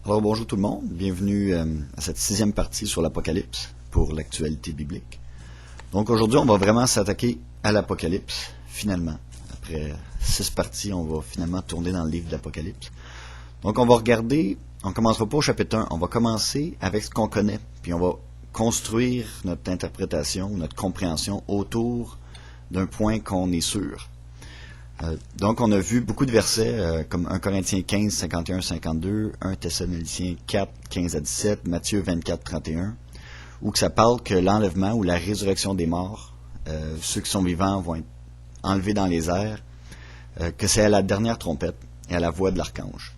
Alors bonjour tout le monde, bienvenue à cette sixième partie sur l'Apocalypse pour l'actualité biblique. Donc aujourd'hui on va vraiment s'attaquer à l'Apocalypse, finalement. Après 6 parties, on va finalement tourner dans le livre de l'Apocalypse. Donc on va regarder, on ne commencera pas au chapitre 1, on va commencer avec ce qu'on connaît, puis on va construire notre interprétation, notre compréhension autour d'un point qu'on est sûr. Donc, on a vu beaucoup de versets comme 1 Corinthiens 15, 51, 52, 1 Thessaloniciens 4, 15 à 17, Matthieu 24, 31, où que ça parle que l'enlèvement ou la résurrection des morts, ceux qui sont vivants vont être enlevés dans les airs, que c'est à la dernière trompette et à la voix de l'archange.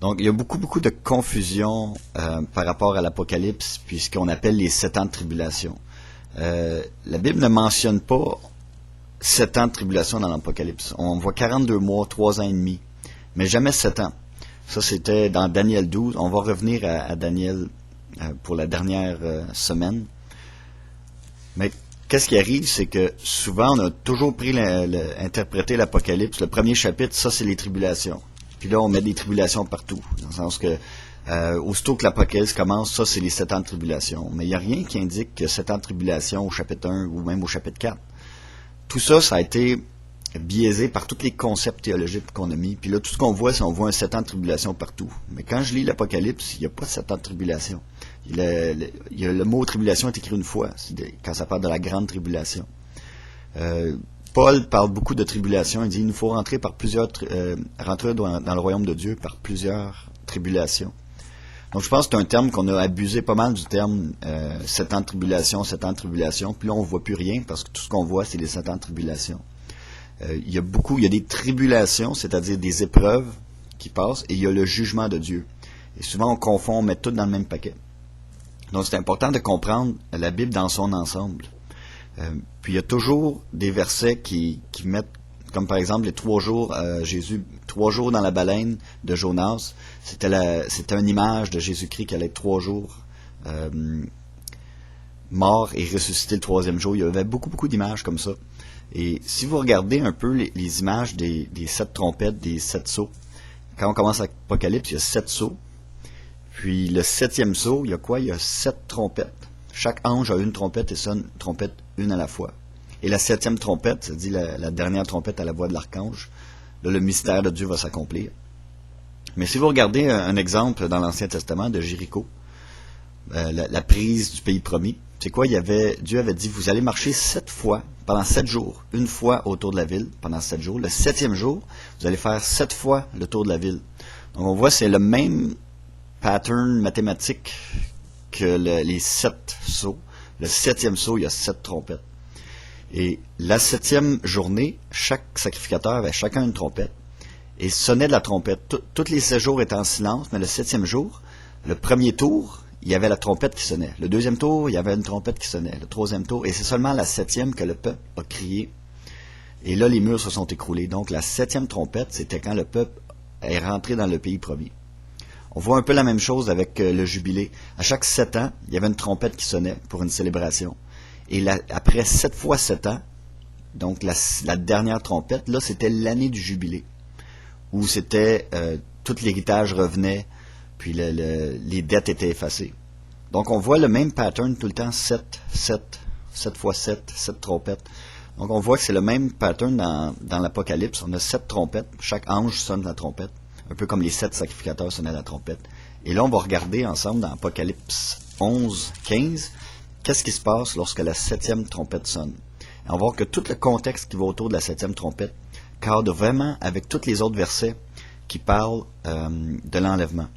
Donc, il y a beaucoup de confusion par rapport à l'Apocalypse, puis ce qu'on appelle les 7 ans de tribulation. La Bible ne mentionne pas 7 ans de tribulation dans l'Apocalypse. On voit 42 mois, 3 ans et demi, mais jamais 7 ans. Ça, c'était dans Daniel 12. On va revenir à Daniel pour la dernière semaine. Mais qu'est-ce qui arrive, c'est que souvent, on a toujours interprété l'Apocalypse. Le premier chapitre, ça, c'est les tribulations. Puis là, on met des tribulations partout. Dans le sens que, aussitôt que l'Apocalypse commence, ça, c'est les 7 ans de tribulation. Mais il n'y a rien qui indique que 7 ans de tribulation au chapitre 1 ou même au chapitre 4. Tout ça, ça a été biaisé par tous les concepts théologiques qu'on a mis. Puis là, tout ce qu'on voit, c'est qu'on voit un 7 ans de tribulation partout. Mais quand je lis l'Apocalypse, il n'y a pas 7 ans de tribulation. Le mot tribulation est écrit une fois, quand ça parle de la grande tribulation. Paul parle beaucoup de tribulation. Il dit qu'il nous faut rentrer dans le royaume de Dieu par plusieurs tribulations. Donc je pense que c'est un terme qu'on a abusé pas mal du terme 7 ans de tribulation, 7 ans de tribulation. Puis là, on ne voit plus rien parce que tout ce qu'on voit, c'est les 7 ans de tribulation. Il y a des tribulations, c'est-à-dire des épreuves qui passent, et il y a le jugement de Dieu. Et souvent, on confond, on met tout dans le même paquet. Donc c'est important de comprendre la Bible dans son ensemble. Puis il y a toujours des versets qui mettent, comme par exemple les 3 jours, Jésus, 3 jours dans la baleine de Jonas, c'était une image de Jésus-Christ qui allait être 3 jours mort et ressuscité le 3e jour. Il y avait beaucoup d'images comme ça. Et si vous regardez un peu les images des 7 trompettes, des 7 sceaux, quand on commence l'Apocalypse, il y a 7 sceaux. Puis le 7e sceau, il y a quoi? Il y a 7 trompettes. Chaque ange a une trompette et sonne trompette une à la fois. Et la 7e trompette, ça dit la dernière trompette à la voix de l'archange. Là, le mystère de Dieu va s'accomplir. Mais si vous regardez un exemple dans l'Ancien Testament de Jéricho, la prise du pays promis, c'est quoi? Dieu avait dit, vous allez marcher 7 fois, pendant 7 jours, une fois autour de la ville, pendant 7 jours. Le 7e jour, vous allez faire 7 fois le tour de la ville. Donc on voit, c'est le même pattern mathématique que les 7 sceaux. Le 7e sceau, il y a 7 trompettes. Et la 7e journée, chaque sacrificateur avait chacun une trompette et sonnait de la trompette. Tous les 7 jours étaient en silence, mais le 7e jour, le premier tour, il y avait la trompette qui sonnait. Le 2e tour, il y avait une trompette qui sonnait. Le 3e tour, et c'est seulement la 7e que le peuple a crié. Et là, les murs se sont écroulés. Donc la 7e trompette, c'était quand le peuple est rentré dans le pays promis. On voit un peu la même chose avec le jubilé. À chaque 7 ans, il y avait une trompette qui sonnait pour une célébration. Et après 7 fois 7 ans, donc la dernière trompette, là, c'était l'année du jubilé, où c'était tout l'héritage revenait, puis les dettes étaient effacées. Donc on voit le même pattern tout le temps, 7 fois 7, 7 trompettes. Donc on voit que c'est le même pattern dans l'Apocalypse. On a 7 trompettes, chaque ange sonne la trompette, un peu comme les 7 sacrificateurs sonnaient la trompette. Et là, on va regarder ensemble dans Apocalypse 11, 15, qu'est-ce qui se passe lorsque la 7e trompette sonne. Et on va voir que tout le contexte qui va autour de la 7e trompette cadre vraiment avec tous les autres versets qui parlent de l'enlèvement.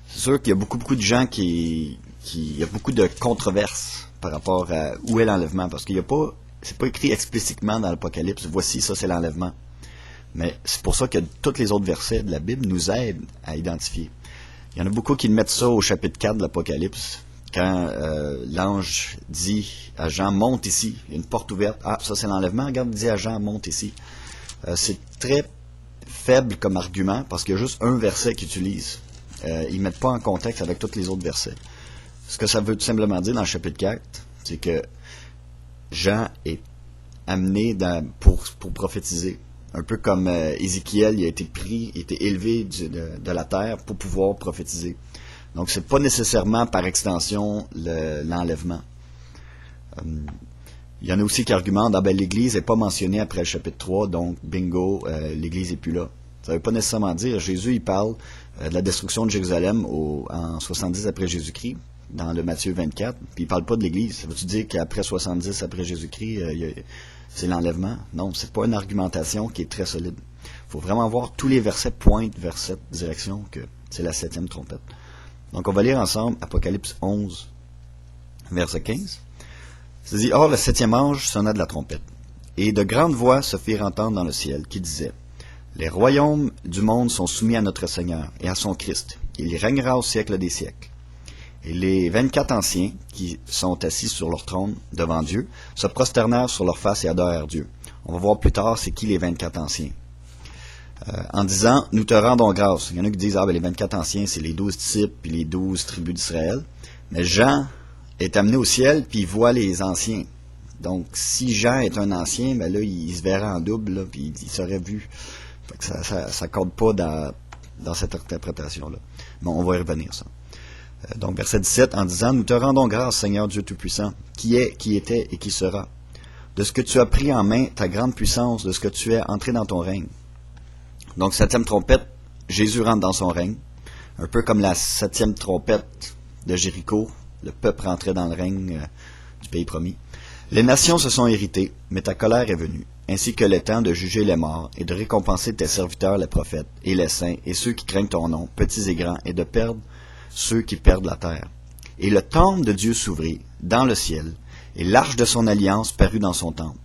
C'est sûr qu'il y a beaucoup de gens il y a beaucoup de controverses par rapport à où est l'enlèvement, parce qu'il n'y a pas, c'est pas écrit explicitement dans l'Apocalypse, voici, ça c'est l'enlèvement. Mais c'est pour ça que tous les autres versets de la Bible nous aident à identifier. Il y en a beaucoup qui mettent ça au chapitre 4 de l'Apocalypse, quand l'ange dit à Jean, monte ici, il y a une porte ouverte, ah, ça c'est l'enlèvement, regarde, il dit à Jean, monte ici. C'est très faible comme argument, parce qu'il y a juste un verset qu'ils utilisent. Ils ne mettent pas en contexte avec tous les autres versets. Ce que ça veut tout simplement dire dans le chapitre 4, c'est que Jean est amené pour prophétiser. Un peu comme Ézéchiel, il a été pris, il a été élevé de la terre pour pouvoir prophétiser. Donc, c'est pas nécessairement par extension l'enlèvement. Il y en a aussi qui argumentent, l'Église n'est pas mentionnée après le chapitre 3, donc bingo, l'Église n'est plus là. Ça ne veut pas nécessairement dire, Jésus, il parle de la destruction de Jérusalem en 70 après Jésus-Christ, dans le Matthieu 24, puis il ne parle pas de l'Église. Ça veut-tu dire qu'après 70 après Jésus-Christ, c'est l'enlèvement? Non, c'est pas une argumentation qui est très solide. Il faut vraiment voir tous les versets pointent vers cette direction, que c'est la 7e trompette. Donc on va lire ensemble Apocalypse 11, verset 15. Ça dit, « Or le 7e ange sonna de la trompette, et de grandes voix se firent entendre dans le ciel, qui disaient, les royaumes du monde sont soumis à notre Seigneur et à son Christ. Il y régnera au siècle des siècles. Et les 24 anciens, qui sont assis sur leur trône devant Dieu, se prosternèrent sur leur face et adorèrent Dieu. » On va voir plus tard c'est qui les 24 anciens. En disant, nous te rendons grâce. Il y en a qui disent, les 24 anciens, c'est les 12 disciples puis les 12 tribus d'Israël. Mais Jean est amené au ciel puis il voit les anciens. Donc, si Jean est un ancien, ben là, il se verrait en double, là, puis il serait vu. Fait que ça s'accorde pas dans cette interprétation-là. Bon, on va y revenir, ça. Donc, verset 17, en disant, nous te rendons grâce, Seigneur Dieu Tout-Puissant, qui est, qui était et qui sera, de ce que tu as pris en main ta grande puissance, de ce que tu es entré dans ton règne. Donc, 7e trompette, Jésus rentre dans son règne, un peu comme la 7e trompette de Jéricho, le peuple rentrait dans le règne du pays promis. Les nations se sont irritées, mais ta colère est venue, ainsi que le temps de juger les morts et de récompenser tes serviteurs les prophètes et les saints et ceux qui craignent ton nom, petits et grands, et de perdre ceux qui perdent la terre. Et le temple de Dieu s'ouvrit dans le ciel, et l'arche de son alliance parut dans son temple.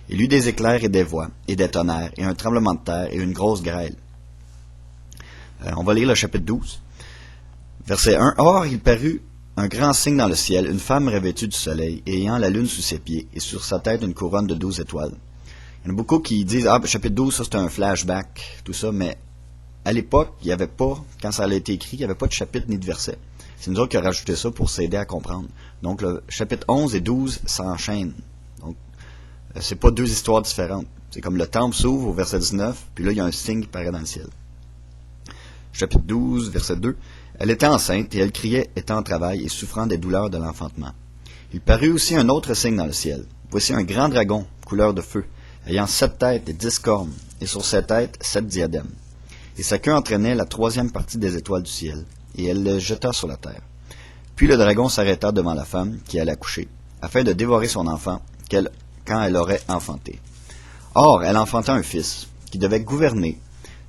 Il y eut des éclairs et des voix, et des tonnerres, et un tremblement de terre, et une grosse grêle. On va lire le chapitre 12. Verset 1. Or, il parut un grand signe dans le ciel, une femme revêtue du soleil, et ayant la lune sous ses pieds, et sur sa tête une couronne de 12 étoiles. Il y en a beaucoup qui disent, chapitre 12, ça c'est un flashback, tout ça, mais à l'époque, il n'y avait pas, quand ça a été écrit, il n'y avait pas de chapitre ni de verset. C'est nous autres qui avons rajouté ça pour s'aider à comprendre. Donc, le chapitre 11 et 12 s'enchaînent. Donc, c'est pas deux histoires différentes. C'est comme le temple s'ouvre au verset 19, puis là, il y a un signe qui paraît dans le ciel. Chapitre 12, verset 2. Elle était enceinte, et elle criait, étant en travail, et souffrant des douleurs de l'enfantement. Il parut aussi un autre signe dans le ciel. Voici un grand dragon, couleur de feu, ayant 7 têtes et 10 cornes, et sur ses têtes 7 diadèmes. Et sa queue entraînait la 3e partie des étoiles du ciel, et elle le jeta sur la terre. Puis le dragon s'arrêta devant la femme qui allait accoucher, afin de dévorer son enfant quand elle aurait enfanté. Or, elle enfanta un fils, qui devait gouverner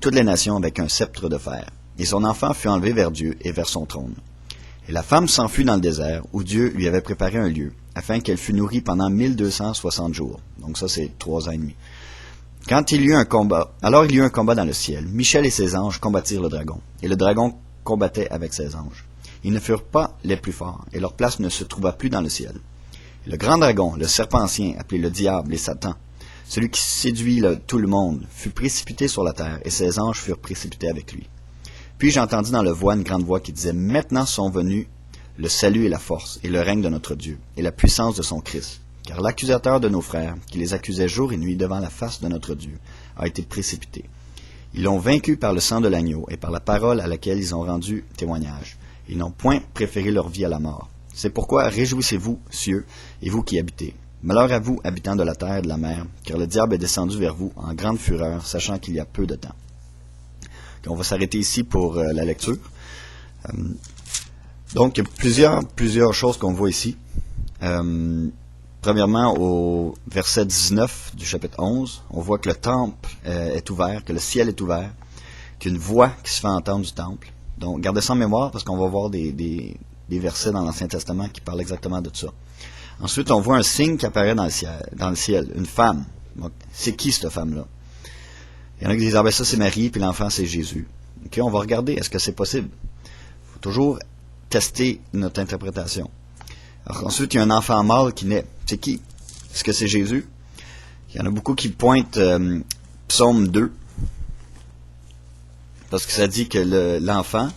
toutes les nations avec un sceptre de fer, et son enfant fut enlevé vers Dieu et vers son trône. Et la femme s'enfuit dans le désert, où Dieu lui avait préparé un lieu, afin qu'elle fût nourrie pendant 1260 jours. Donc ça, c'est 3 ans et demi. Alors il y eut un combat dans le ciel. Michel et ses anges combattirent le dragon, et le dragon combattait avec ses anges. Ils ne furent pas les plus forts, et leur place ne se trouva plus dans le ciel. Et le grand dragon, le serpent ancien, appelé le diable et Satan, celui qui séduit tout le monde, fut précipité sur la terre, et ses anges furent précipités avec lui. Puis j'entendis dans le voix une grande voix qui disait, « Maintenant sont venus le salut et la force, et le règne de notre Dieu, et la puissance de son Christ. Car l'accusateur de nos frères, qui les accusait jour et nuit devant la face de notre Dieu, a été précipité. Ils l'ont vaincu par le sang de l'agneau et par la parole à laquelle ils ont rendu témoignage. Ils n'ont point préféré leur vie à la mort. C'est pourquoi réjouissez-vous, cieux, et vous qui habitez. Malheur à vous, habitants de la terre et de la mer, car le diable est descendu vers vous en grande fureur, sachant qu'il y a peu de temps. » On va s'arrêter ici pour la lecture. Donc, il y a plusieurs choses qu'on voit ici. Premièrement, au verset 19 du chapitre 11, on voit que le temple est ouvert, que le ciel est ouvert, qu'il y a une voix qui se fait entendre du temple. Donc, gardez ça en mémoire parce qu'on va voir des versets dans l'Ancien Testament qui parlent exactement de ça. Ensuite, on voit un signe qui apparaît dans le ciel, une femme. Donc, c'est qui cette femme-là? Il y en a qui disent, ça c'est Marie, puis l'enfant c'est Jésus. Ok, on va regarder, est-ce que c'est possible? Il faut toujours tester notre interprétation. Alors, ensuite, il y a un enfant mâle qui naît. C'est qui? Est-ce que c'est Jésus? Il y en a beaucoup qui pointent Psaume 2, parce que ça dit que l'enfant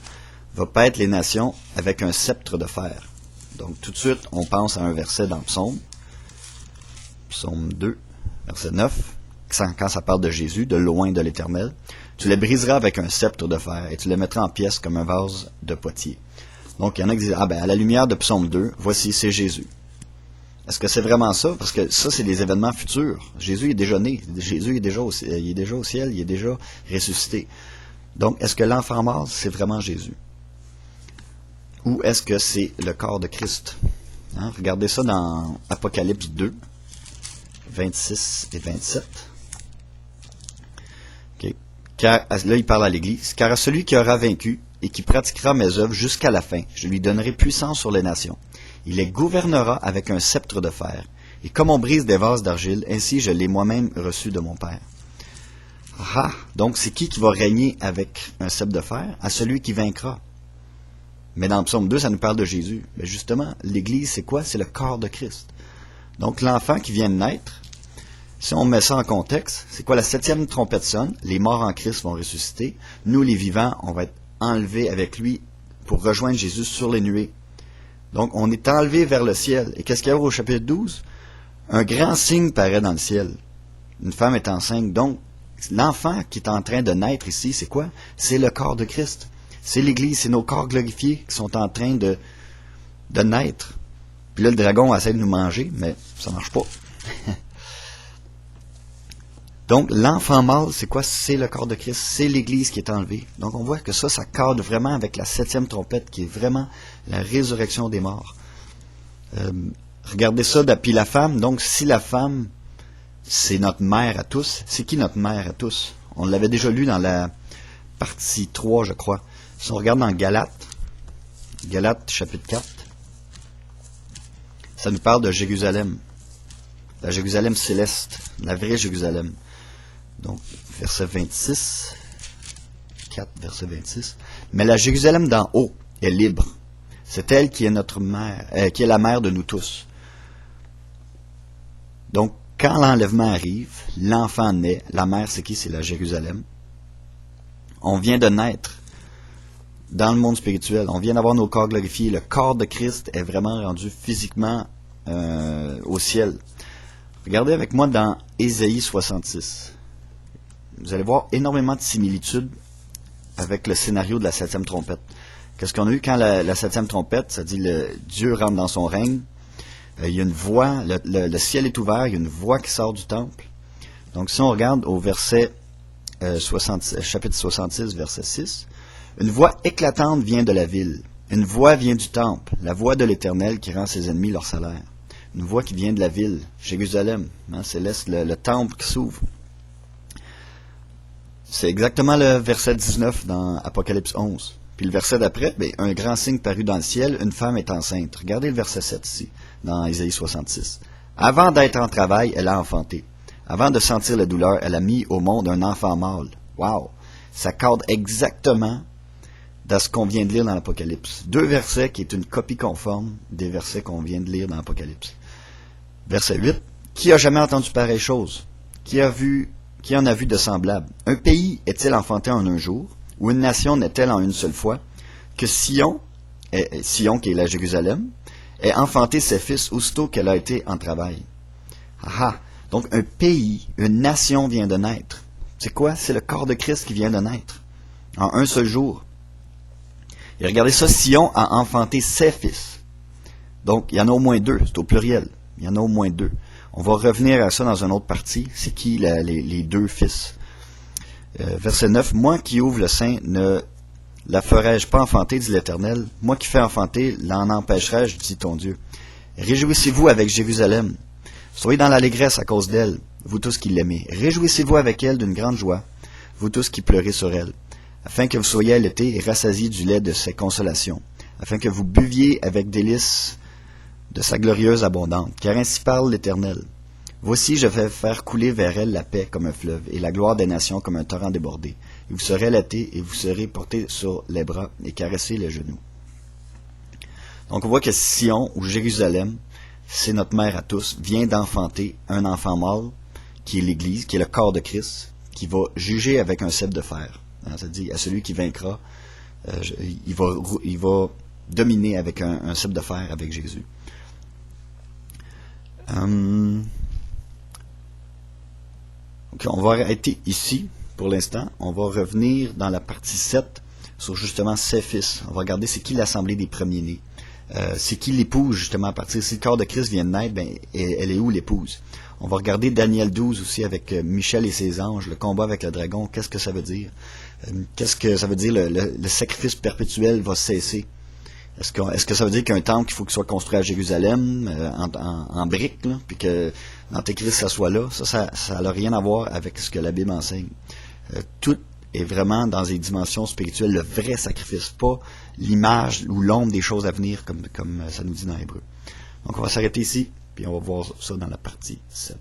va paître les nations avec un sceptre de fer. Donc, tout de suite, on pense à un verset dans Psaume 2, verset 9. quand ça parle de Jésus, de loin de l'Éternel. Tu les briseras avec un sceptre de fer et tu les mettras en pièces comme un vase de potier. Donc, il y en a qui disent, ah ben, à la lumière de Psaume 2, voici, c'est Jésus. Est-ce que c'est vraiment ça? Parce que ça, c'est des événements futurs. Jésus est déjà né. Jésus est déjà au ciel, il est déjà ressuscité. Donc, est-ce que l'enfant mort, c'est vraiment Jésus? Ou est-ce que c'est le corps de Christ? Hein? Regardez ça dans Apocalypse 2, 26 et 27. Okay. Car, là, il parle à l'Église. Car à celui qui aura vaincu et qui pratiquera mes œuvres jusqu'à la fin, je lui donnerai puissance sur les nations. Il les gouvernera avec un sceptre de fer. Et comme on brise des vases d'argile, ainsi je l'ai moi-même reçu de mon Père. Ah, donc c'est qui va régner avec un sceptre de fer? À celui qui vaincra. Mais dans le Psaume 2, ça nous parle de Jésus. Mais justement, l'Église, c'est quoi? C'est le corps de Christ. Donc l'enfant qui vient de naître, si on met ça en contexte, c'est quoi? La 7e trompette sonne, les morts en Christ vont ressusciter. Nous, les vivants, on va être enlevés avec lui pour rejoindre Jésus sur les nuées. Donc, on est enlevé vers le ciel. Et qu'est-ce qu'il y a au chapitre 12? Un grand signe paraît dans le ciel. Une femme est enceinte. Donc, l'enfant qui est en train de naître ici, c'est quoi? C'est le corps de Christ. C'est l'Église, c'est nos corps glorifiés qui sont en train de naître. Puis là, le dragon essaie de nous manger, mais ça marche pas. Donc, l'enfant mâle, c'est quoi? C'est le corps de Christ, c'est l'Église qui est enlevée. Donc, on voit que ça cadre vraiment avec la 7e trompette, qui est vraiment la résurrection des morts. Regardez ça, puis la femme, donc si la femme, c'est notre mère à tous, c'est qui notre mère à tous? On l'avait déjà lu dans la partie 3, je crois. Si on regarde dans Galates chapitre 4, ça nous parle de Jérusalem, la Jérusalem céleste, la vraie Jérusalem. Donc, verset 26, 4, verset 26. Mais la Jérusalem d'en haut est libre. C'est elle qui est notre mère, qui est la mère de nous tous. Donc, quand l'enlèvement arrive, l'enfant naît. La mère, c'est qui? C'est la Jérusalem. On vient de naître dans le monde spirituel. On vient d'avoir nos corps glorifiés. Le corps de Christ est vraiment rendu physiquement au ciel. Regardez avec moi dans Ésaïe 66. Vous allez voir énormément de similitudes avec le scénario de la 7e trompette. Qu'est-ce qu'on a eu quand la 7e trompette? Ça dit Dieu rentre dans son règne. Il y a une voix, le ciel est ouvert, il y a une voix qui sort du temple. Donc si on regarde au verset chapitre 66, verset 6, une voix éclatante vient de la ville. Une voix vient du temple, la voix de l'Éternel qui rend ses ennemis leur salaire. Une voix qui vient de la ville, Jérusalem, céleste, le temple qui s'ouvre. C'est exactement le verset 19 dans Apocalypse 11. Puis le verset d'après, un grand signe parut dans le ciel, une femme est enceinte. Regardez le verset 7 ici, dans Ésaïe 66. Avant d'être en travail, elle a enfanté. Avant de sentir la douleur, elle a mis au monde un enfant mâle. Wow! Ça cadre exactement dans ce qu'on vient de lire dans l'Apocalypse. 2 versets qui est une copie conforme des versets qu'on vient de lire dans l'Apocalypse. Verset 8. Qui a jamais entendu pareille chose? Qui en a vu de semblable? Un pays est-il enfanté en un jour? Ou une nation n'est-elle en une seule fois? Que Sion qui est la Jérusalem, ait enfanté ses fils aussitôt qu'elle a été en travail. Ah! Donc un pays, une nation vient de naître. C'est quoi? C'est le corps de Christ qui vient de naître. En un seul jour. Et regardez ça, Sion a enfanté ses fils. Donc il y en a au moins 2, c'est au pluriel. Il y en a au moins 2. On va revenir à ça dans une autre partie. C'est qui les 2 fils? Verset 9. Moi qui ouvre le sein, ne la ferai-je pas enfanter, dit l'Éternel? Moi qui fais enfanter, l'en empêcherai-je, dit ton Dieu. Réjouissez-vous avec Jérusalem. Soyez dans l'allégresse à cause d'elle, vous tous qui l'aimez. Réjouissez-vous avec elle d'une grande joie, vous tous qui pleurez sur elle, afin que vous soyez allaités et rassasiés du lait de ses consolations, afin que vous buviez avec délice de sa glorieuse abondante. Car ainsi parle l'Éternel. Voici, je vais faire couler vers elle la paix comme un fleuve, et la gloire des nations comme un torrent débordé. Et vous serez allaités, et vous serez portés sur les bras, et caressés les genoux. Donc on voit que Sion, ou Jérusalem, c'est notre mère à tous, vient d'enfanter un enfant mâle, qui est l'Église, qui est le corps de Christ, qui va juger avec un sceptre de fer. Ça dit, à celui qui vaincra, il va dominer avec un sceptre de fer avec Jésus. Ok, on va arrêter ici pour l'instant. On va revenir dans la partie 7 sur justement ses fils. On va regarder c'est qui l'assemblée des premiers-nés. C'est qui l'épouse justement à partir. Si le corps de Christ vient de naître, ben, elle est où l'épouse? On va regarder Daniel 12 aussi avec Michel et ses anges, le combat avec le dragon, qu'est-ce que ça veut dire? Qu'est-ce que ça veut dire le sacrifice perpétuel va cesser? Est-ce que ça veut dire qu'il y a un temple qu'il faut qu'il soit construit à Jérusalem, en briques, là, puis que l'Antéchrist ça soit là? Ça n'a rien à voir avec ce que la Bible enseigne. Tout est vraiment dans des dimensions spirituelles, le vrai sacrifice, pas l'image ou l'ombre des choses à venir, comme ça nous dit dans Hébreu. Donc on va s'arrêter ici, puis on va voir ça dans la partie 7.